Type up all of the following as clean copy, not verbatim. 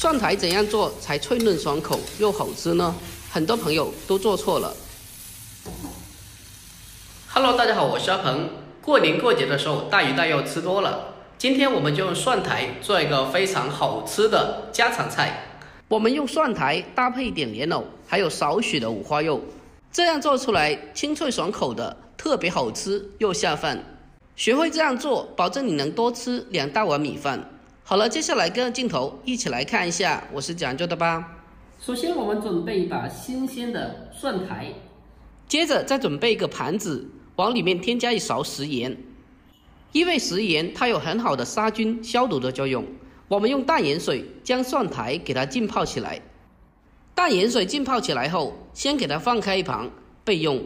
蒜苔怎样做才脆嫩爽口又好吃呢？很多朋友都做错了。Hello， 大家好，我是阿鹏。过年过节的时候，大鱼大肉吃多了，今天我们就用蒜苔做一个非常好吃的家常菜。我们用蒜苔搭配一点莲藕，还有少许的五花肉，这样做出来清脆爽口的，特别好吃又下饭。学会这样做，保证你能多吃2大碗米饭。好了，接下来跟着镜头一起来看一下我是讲究的吧。首先我们准备一把新鲜的蒜苔，接着再准备一个盘子，往里面添加1勺食盐，因为食盐它有很好的杀菌消毒的作用。我们用淡盐水将蒜苔给它浸泡起来，淡盐水浸泡起来后，先给它放开一旁备用。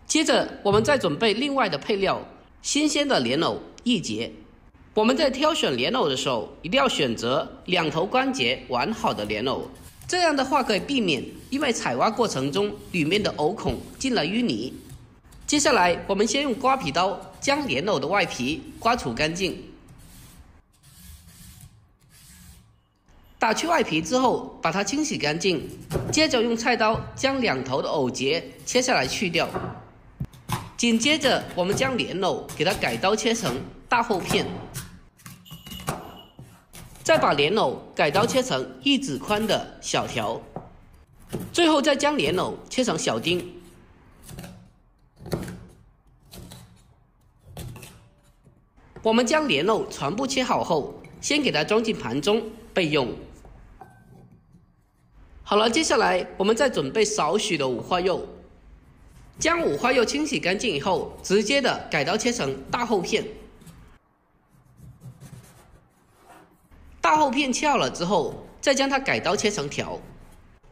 接着我们再准备另外的配料，新鲜的莲藕1节。我们在挑选莲藕的时候，一定要选择2头关节完好的莲藕，这样的话可以避免因为采挖过程中里面的藕孔进了淤泥。接下来我们先用刮皮刀将莲藕的外皮刮除干净，打去外皮之后把它清洗干净，接着用菜刀将2头的藕节切下来去掉。紧接着我们将莲藕给它改刀切成大厚片，再把莲藕改刀切成1指宽的小条，最后再将莲藕切成小丁。我们将莲藕全部切好后，先给它装进盘中备用。好了，接下来我们再准备少许的五花肉，将五花肉清洗干净以后，直接的改刀切成大厚片。大厚片切好了之后，再将它改刀切成条。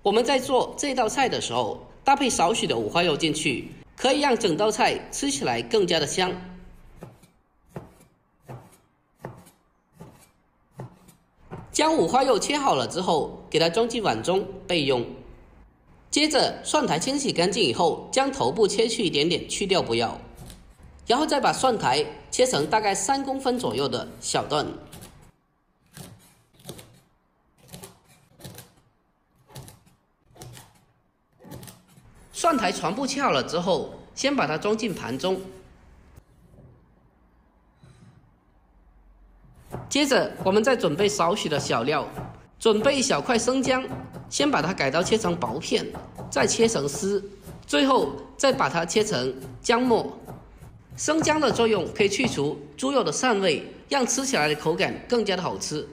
我们在做这道菜的时候，搭配少许的五花肉进去，可以让整道菜吃起来更加的香。将五花肉切好了之后，给它装进碗中备用。接着蒜苔清洗干净以后，将头部切去一点点，去掉不要，然后再把蒜苔切成大概3公分左右的小段。蒜苔全部切好了之后，先把它装进盘中。接着我们再准备少许的小料，准备1小块生姜，先把它改刀切成薄片，再切成丝，最后再把它切成姜末。生姜的作用可以去除猪肉的膻味，让吃起来的口感更加的好吃。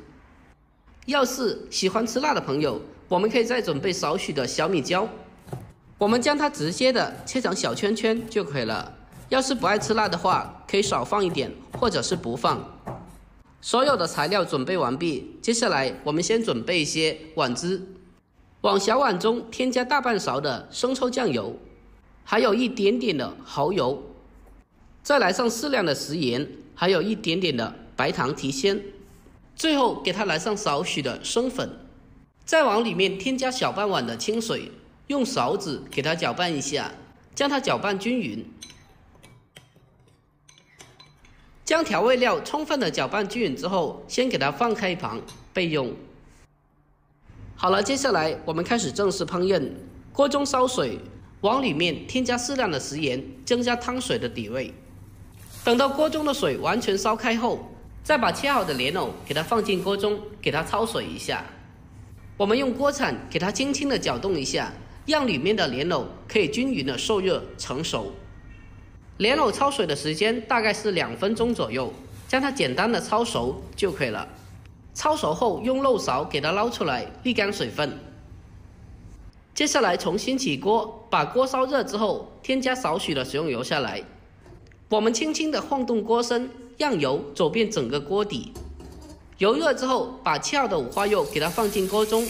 要是喜欢吃辣的朋友，我们可以再准备少许的小米椒，我们将它直接的切成小圈圈就可以了。要是不爱吃辣的话，可以少放一点，或者是不放。所有的材料准备完毕，接下来我们先准备一些碗汁，往小碗中添加大半勺的生抽酱油，还有一点点的蚝油，再来上适量的食盐，还有一点点的白糖提鲜，最后给它来上少许的生粉，再往里面添加小半碗的清水，用勺子给它搅拌一下，将它搅拌均匀。将调味料充分的搅拌均匀之后，先给它放开一旁备用。好了，接下来我们开始正式烹饪。锅中烧水，往里面添加适量的食盐，增加汤水的底味。等到锅中的水完全烧开后，再把切好的莲藕给它放进锅中，给它焯水一下。我们用锅铲给它轻轻的搅动一下，让里面的莲藕可以均匀的受热成熟。莲藕焯水的时间大概是2分钟左右，将它简单的焯熟就可以了。焯熟后用漏勺给它捞出来，沥干水分。接下来重新起锅，把锅烧热之后，添加少许的食用油下来。我们轻轻的晃动锅身，让油走遍整个锅底。油热之后，把切好的五花肉给它放进锅中，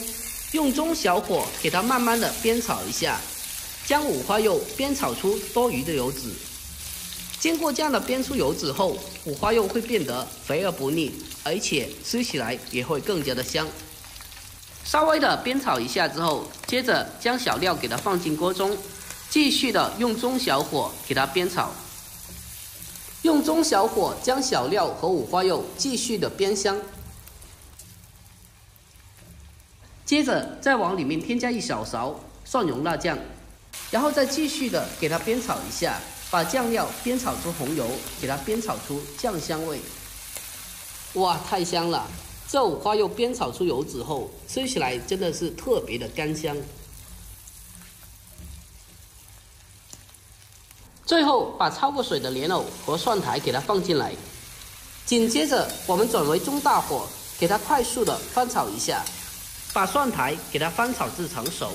用中小火给它慢慢的煸炒一下，将五花肉煸炒出多余的油脂。经过这样的煸出油脂后，五花肉会变得肥而不腻，而且吃起来也会更加的香。稍微的煸炒一下之后，接着将小料给它放进锅中，继续的用中小火给它煸炒。用中小火将小料和五花肉继续的煸香。接着再往里面添加1小勺蒜蓉辣酱，然后再继续的给它煸炒一下，把酱料煸炒出红油，给它煸炒出酱香味。哇，太香了！这五花肉煸炒出油脂后，吃起来真的是特别的干香。最后把焯过水的莲藕和蒜苔给它放进来，紧接着我们转为中大火，给它快速的翻炒一下，把蒜苔给它翻炒至成熟。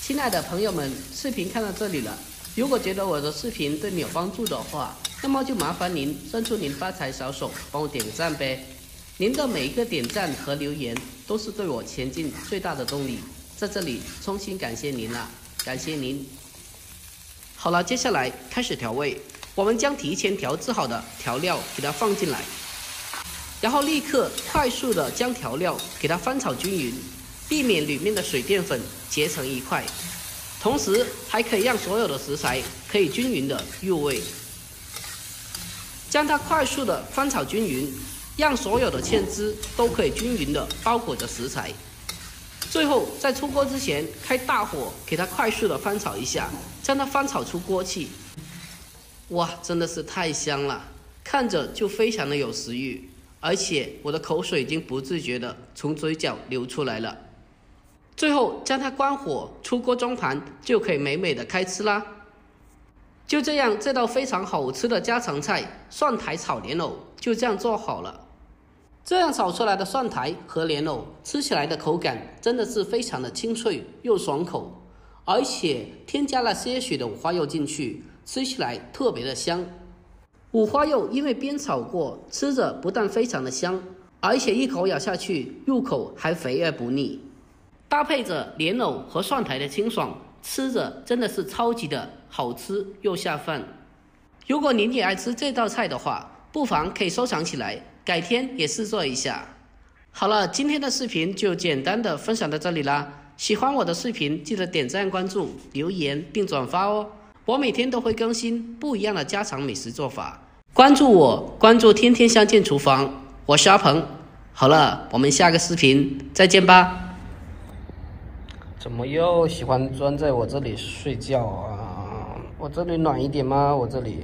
亲爱的朋友们，视频看到这里了，如果觉得我的视频对你有帮助的话，那么就麻烦您伸出您发财小手，帮我点个赞呗。您的每一个点赞和留言都是对我前进最大的动力，在这里衷心感谢您了，感谢您。好了，接下来开始调味，我们将提前调制好的调料给它放进来，然后立刻快速的将调料给它翻炒均匀，避免里面的水淀粉结成一块，同时还可以让所有的食材可以均匀的入味。将它快速的翻炒均匀，让所有的芡汁都可以均匀的包裹着食材。最后在出锅之前开大火，给它快速的翻炒一下，将它翻炒出锅气。哇，真的是太香了，看着就非常的有食欲，而且我的口水已经不自觉的从嘴角流出来了。最后将它关火，出锅装盘，就可以美美的开吃啦。就这样，这道非常好吃的家常菜蒜苔炒莲藕就这样做好了。这样炒出来的蒜苔和莲藕吃起来的口感真的是非常的清脆又爽口，而且添加了些许的五花肉进去，吃起来特别的香。五花肉因为煸炒过，吃着不但非常的香，而且一口咬下去入口还肥而不腻，搭配着莲藕和蒜苔的清爽，吃着真的是超级的好吃又下饭。如果您也爱吃这道菜的话，不妨可以收藏起来，改天也试做一下。好了，今天的视频就简单的分享到这里啦。喜欢我的视频记得点赞、关注、留言并转发哦。我每天都会更新不一样的家常美食做法，关注我，关注天天相见厨房，我是阿鹏。好了，我们下个视频再见吧。怎么又喜欢钻在我这里睡觉啊？我这里暖一点吗？我这里，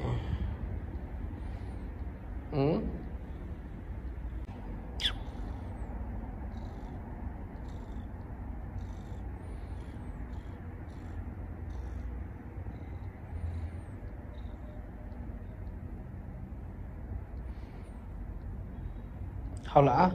好了啊。